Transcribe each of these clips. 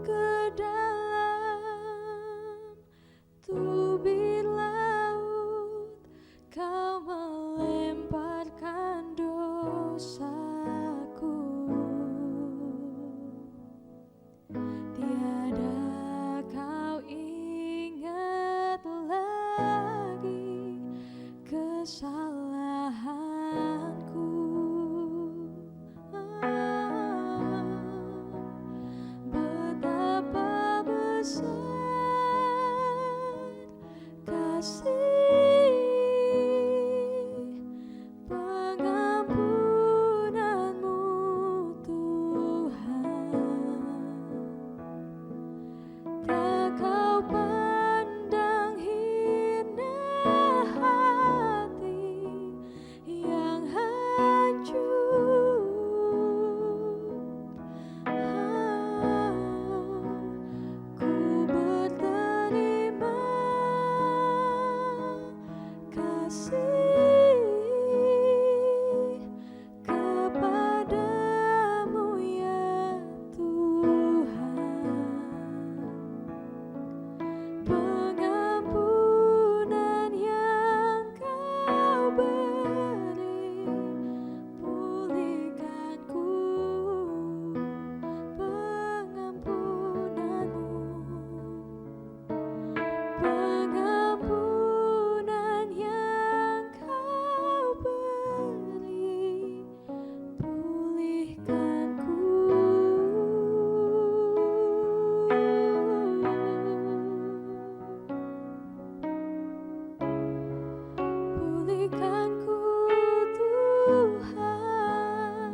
ke dalam tubir laut, kau melemparkan dosaku. Tiada kau ingat lagi kesalahanku. Betapa besar kasih pengampunanmu, Tuhan. Tak kau pandang hina hati yang hancur. Ku berterima kasih kepadamu ya Tuhan. Pengampunan yang kau beri, pulihkanku pengampunanmu. Pengampunan yang kau beri, pulihkanku. Pulihkanku, Tuhan.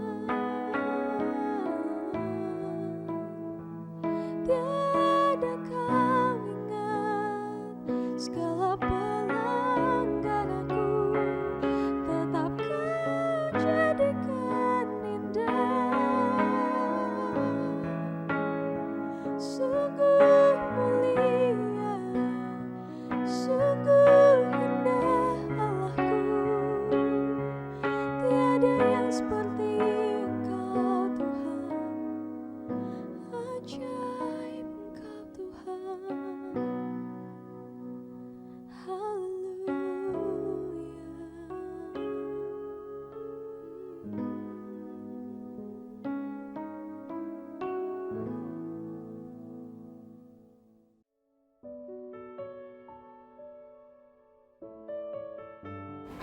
Tiada kau ingat segala pelanggaranku, tetap kau jadikan indah. Sungguh mulia, sungguh indah Allahku. Tiada yang seperti Engkau, Tuhan. Ajaib Engkau, Tuhan.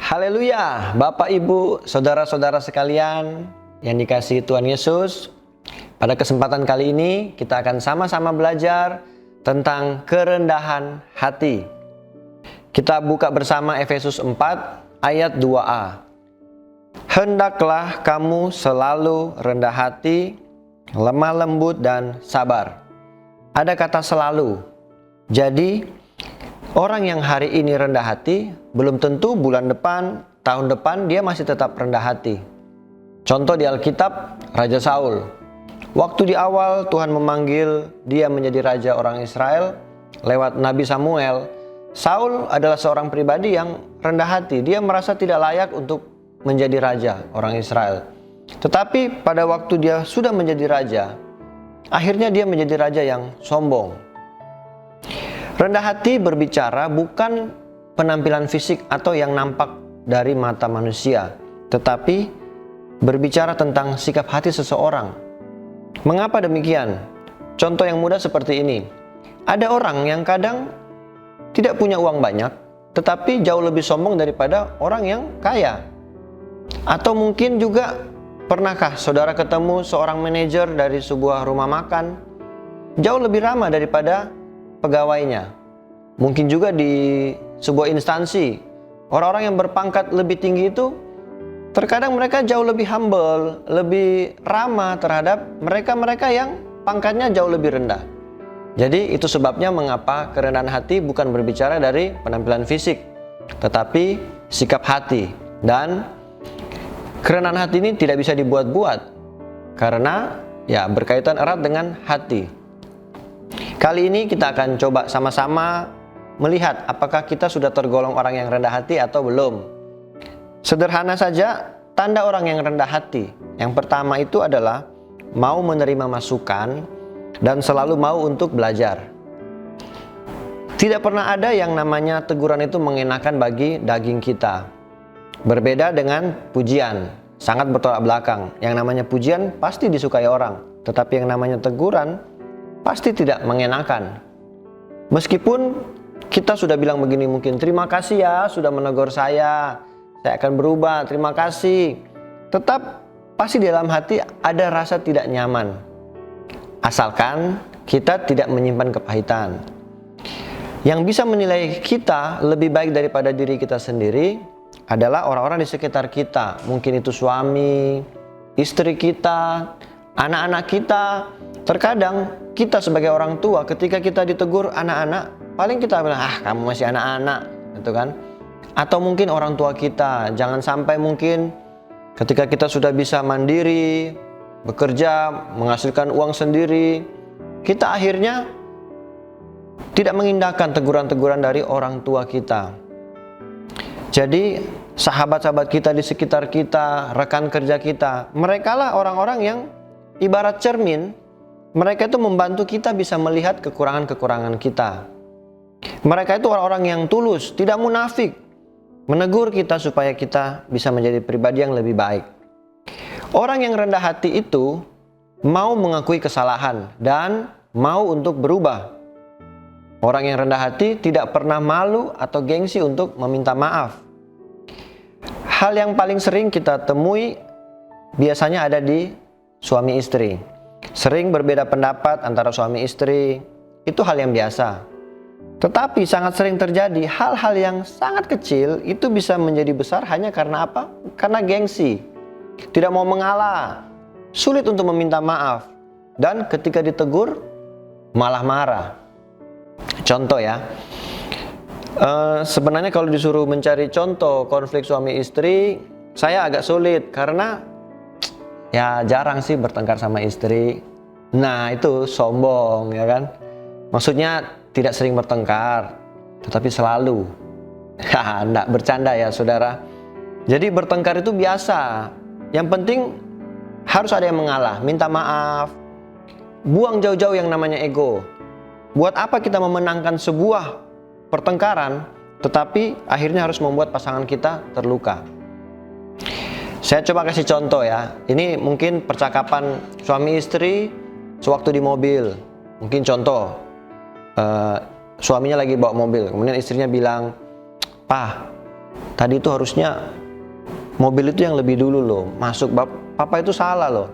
Haleluya, Bapak, Ibu, saudara-saudara sekalian yang dikasihi Tuhan Yesus. Pada kesempatan kali ini kita akan sama-sama belajar tentang kerendahan hati. Kita buka bersama Efesus 4 ayat 2a. Hendaklah kamu selalu rendah hati, lemah lembut dan sabar. Ada kata selalu. Jadi orang yang hari ini rendah hati, belum tentu bulan depan, tahun depan dia masih tetap rendah hati. Contoh di Alkitab, Raja Saul. Waktu di awal Tuhan memanggil dia menjadi raja orang Israel lewat Nabi Samuel. Saul adalah seorang pribadi yang rendah hati. Dia merasa tidak layak untuk menjadi raja orang Israel. Tetapi pada waktu dia sudah menjadi raja, akhirnya dia menjadi raja yang sombong. Rendah hati berbicara bukan penampilan fisik atau yang nampak dari mata manusia, tetapi berbicara tentang sikap hati seseorang. Mengapa demikian? Contoh yang mudah seperti ini. Ada orang yang kadang tidak punya uang banyak, tetapi jauh lebih sombong daripada orang yang kaya. Atau mungkin juga, pernahkah saudara ketemu seorang manajer dari sebuah rumah makan, jauh lebih ramah daripada pegawainya. Mungkin juga di sebuah instansi, orang-orang yang berpangkat lebih tinggi itu terkadang mereka jauh lebih humble, lebih ramah terhadap mereka-mereka yang pangkatnya jauh lebih rendah. Jadi itu sebabnya mengapa kerendahan hati bukan berbicara dari penampilan fisik, tetapi sikap hati. Dan kerendahan hati ini tidak bisa dibuat-buat, karena berkaitan erat dengan hati. Kali ini kita akan coba sama-sama melihat apakah kita sudah tergolong orang yang rendah hati atau belum. Sederhana saja, tanda orang yang rendah hati. Yang pertama itu adalah mau menerima masukan dan selalu mau untuk belajar. Tidak pernah ada yang namanya teguran itu mengenakan bagi daging kita. Berbeda dengan pujian, sangat bertolak belakang. Yang namanya pujian pasti disukai orang, tetapi yang namanya teguran pasti tidak mengenakan. Meskipun kita sudah bilang begini mungkin, terima kasih ya sudah menegur saya akan berubah, terima kasih. Tetap pasti di dalam hati ada rasa tidak nyaman. Asalkan kita tidak menyimpan kepahitan. Yang bisa menilai kita lebih baik daripada diri kita sendiri adalah orang-orang di sekitar kita. Mungkin itu suami, istri kita, anak-anak kita. Terkadang kita sebagai orang tua ketika kita ditegur anak-anak, paling kita bilang, kamu masih anak-anak, gitu kan. Atau mungkin orang tua kita, jangan sampai mungkin ketika kita sudah bisa mandiri, bekerja, menghasilkan uang sendiri, kita akhirnya tidak mengindahkan teguran-teguran dari orang tua kita. Jadi sahabat-sahabat kita di sekitar kita, rekan kerja kita, merekalah orang-orang yang ibarat cermin. Mereka itu membantu kita bisa melihat kekurangan-kekurangan kita. Mereka itu orang-orang yang tulus, tidak munafik, menegur kita supaya kita bisa menjadi pribadi yang lebih baik. Orang yang rendah hati itu mau mengakui kesalahan dan mau untuk berubah. Orang yang rendah hati tidak pernah malu atau gengsi untuk meminta maaf. Hal yang paling sering kita temui biasanya ada di suami istri. Sering berbeda pendapat antara suami istri, itu hal yang biasa. Tetapi sangat sering terjadi hal-hal yang sangat kecil itu bisa menjadi besar hanya karena apa? Karena gengsi. Tidak mau mengalah, sulit untuk meminta maaf, dan ketika ditegur malah marah. Contoh ya, sebenarnya kalau disuruh mencari contoh konflik suami istri, saya agak sulit karena ya jarang sih bertengkar sama istri. Nah itu sombong ya kan. Maksudnya tidak sering bertengkar, tetapi selalu. Nggak bercanda ya saudara. Jadi bertengkar itu biasa. Yang penting harus ada yang mengalah, minta maaf. Buang jauh-jauh yang namanya ego. Buat apa kita memenangkan sebuah pertengkaran, tetapi akhirnya harus membuat pasangan kita terluka. Saya coba kasih contoh ya. Ini mungkin percakapan suami istri sewaktu di mobil. Mungkin contoh, suaminya lagi bawa mobil, kemudian istrinya bilang, "Pak, tadi itu harusnya mobil itu yang lebih dulu loh, masuk, papa itu salah loh."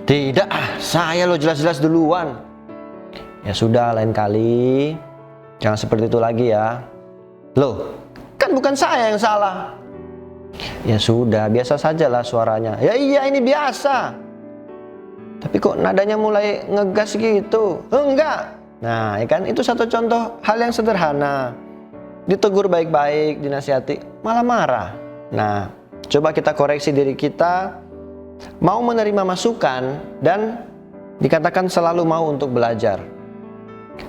"Tidak, saya loh jelas-jelas duluan." "Ya sudah, lain kali jangan seperti itu lagi ya." "Loh, kan bukan saya yang salah." "Ya sudah, biasa sajalah suaranya." "Ya iya, ini biasa. Tapi kok nadanya mulai ngegas gitu?" "Enggak." Nah, ya kan, itu satu contoh hal yang sederhana. Ditegur baik-baik, dinasihati, malah marah. Nah, coba kita koreksi diri kita, mau menerima masukan, dan dikatakan selalu mau untuk belajar.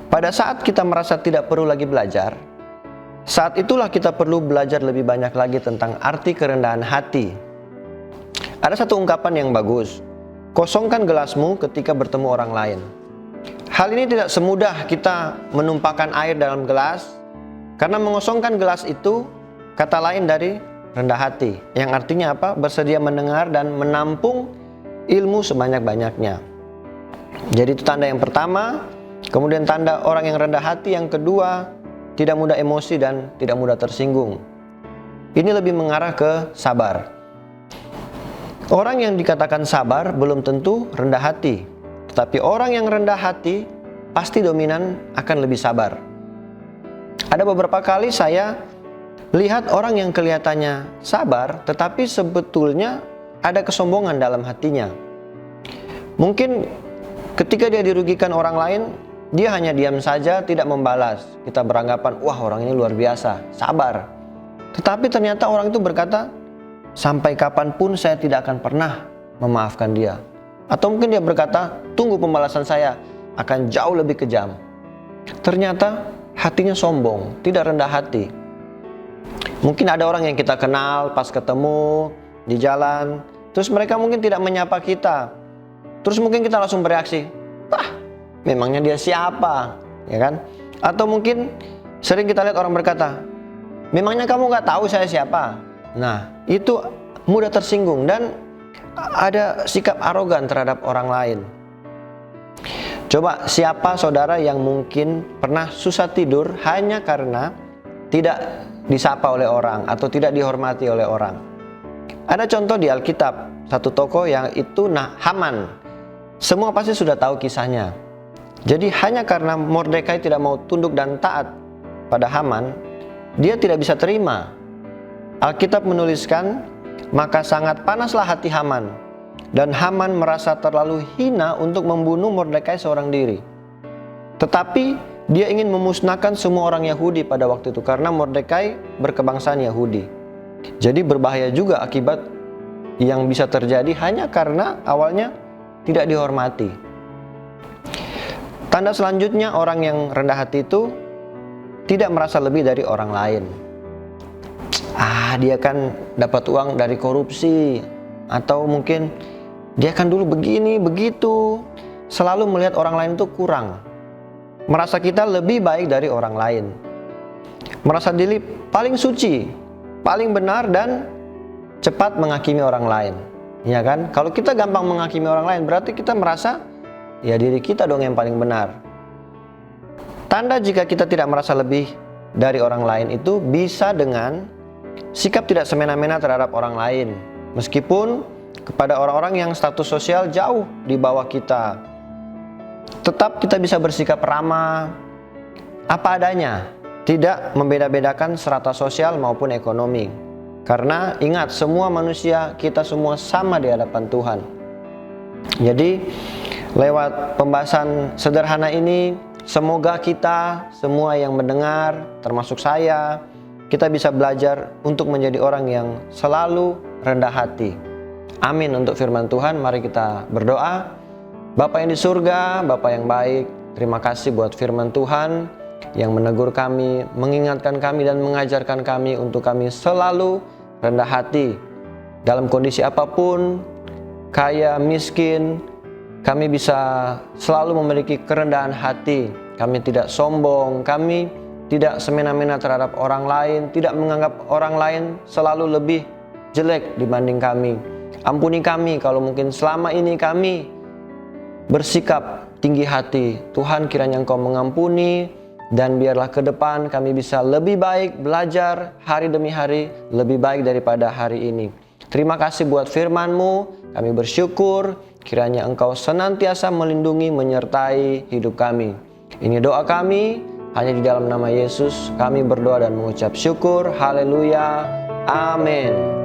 Pada saat kita merasa tidak perlu lagi belajar, saat itulah kita perlu belajar lebih banyak lagi tentang arti kerendahan hati. Ada satu ungkapan yang bagus, kosongkan gelasmu ketika bertemu orang lain. Hal ini tidak semudah kita menumpahkan air dalam gelas, karena mengosongkan gelas itu kata lain dari rendah hati, yang artinya apa? Bersedia mendengar dan menampung ilmu sebanyak-banyaknya. Jadi itu tanda yang pertama. Kemudian tanda orang yang rendah hati yang kedua, tidak mudah emosi dan tidak mudah tersinggung. Ini lebih mengarah ke sabar. Orang yang dikatakan sabar belum tentu rendah hati, tetapi orang yang rendah hati pasti dominan akan lebih sabar. Ada beberapa kali saya lihat orang yang kelihatannya sabar, tetapi sebetulnya ada kesombongan dalam hatinya. Mungkin ketika dia dirugikan orang lain, dia hanya diam saja, tidak membalas. Kita beranggapan, wah orang ini luar biasa, sabar. Tetapi ternyata orang itu berkata, sampai kapanpun saya tidak akan pernah memaafkan dia. Atau mungkin dia berkata, tunggu pembalasan saya akan jauh lebih kejam. Ternyata hatinya sombong, tidak rendah hati. Mungkin ada orang yang kita kenal pas ketemu di jalan, terus mereka mungkin tidak menyapa kita. Terus mungkin kita langsung bereaksi, memangnya dia siapa, ya kan? Atau mungkin sering kita lihat orang berkata, memangnya kamu nggak tahu saya siapa? Nah, itu mudah tersinggung dan ada sikap arogan terhadap orang lain. Coba siapa saudara yang mungkin pernah susah tidur hanya karena tidak disapa oleh orang atau tidak dihormati oleh orang? Ada contoh di Alkitab, satu tokoh yang itu Haman. Semua pasti sudah tahu kisahnya. Jadi hanya karena Mordekai tidak mau tunduk dan taat pada Haman, dia tidak bisa terima. Alkitab menuliskan, maka sangat panaslah hati Haman, dan Haman merasa terlalu hina untuk membunuh Mordekai seorang diri. Tetapi dia ingin memusnahkan semua orang Yahudi pada waktu itu karena Mordekai berkebangsaan Yahudi. Jadi berbahaya juga akibat yang bisa terjadi hanya karena awalnya tidak dihormati. Tanda selanjutnya, orang yang rendah hati itu tidak merasa lebih dari orang lain. Dia kan dapat uang dari korupsi, atau mungkin dia kan dulu begini, begitu. Selalu melihat orang lain itu kurang. Merasa kita lebih baik dari orang lain. Merasa diri paling suci, paling benar, dan cepat menghakimi orang lain. Ya kan? Kalau kita gampang menghakimi orang lain, berarti kita merasa ya diri kita dong yang paling benar. Tanda jika kita tidak merasa lebih dari orang lain itu bisa dengan sikap tidak semena-mena terhadap orang lain, meskipun kepada orang-orang yang status sosial jauh di bawah kita. Tetap kita bisa bersikap ramah, apa adanya, tidak membeda-bedakan strata sosial maupun ekonomi. Karena ingat, semua manusia, kita semua sama di hadapan Tuhan. Jadi lewat pembahasan sederhana ini, semoga kita semua yang mendengar, termasuk saya, kita bisa belajar untuk menjadi orang yang selalu rendah hati. Amin untuk firman Tuhan. Mari kita berdoa. Bapa yang di surga, Bapa yang baik, terima kasih buat firman Tuhan yang menegur kami, mengingatkan kami, dan mengajarkan kami untuk kami selalu rendah hati. Dalam kondisi apapun, kaya, miskin, kami bisa selalu memiliki kerendahan hati. Kami tidak sombong, kami tidak semena-mena terhadap orang lain, tidak menganggap orang lain selalu lebih jelek dibanding kami. Ampuni kami kalau mungkin selama ini kami bersikap tinggi hati. Tuhan, kiranya Engkau mengampuni, dan biarlah ke depan kami bisa lebih baik, belajar hari demi hari lebih baik daripada hari ini. Terima kasih buat firman-Mu, kami bersyukur kiranya Engkau senantiasa melindungi, menyertai hidup kami. Ini doa kami, hanya di dalam nama Yesus kami berdoa dan mengucap syukur. Haleluya, amin.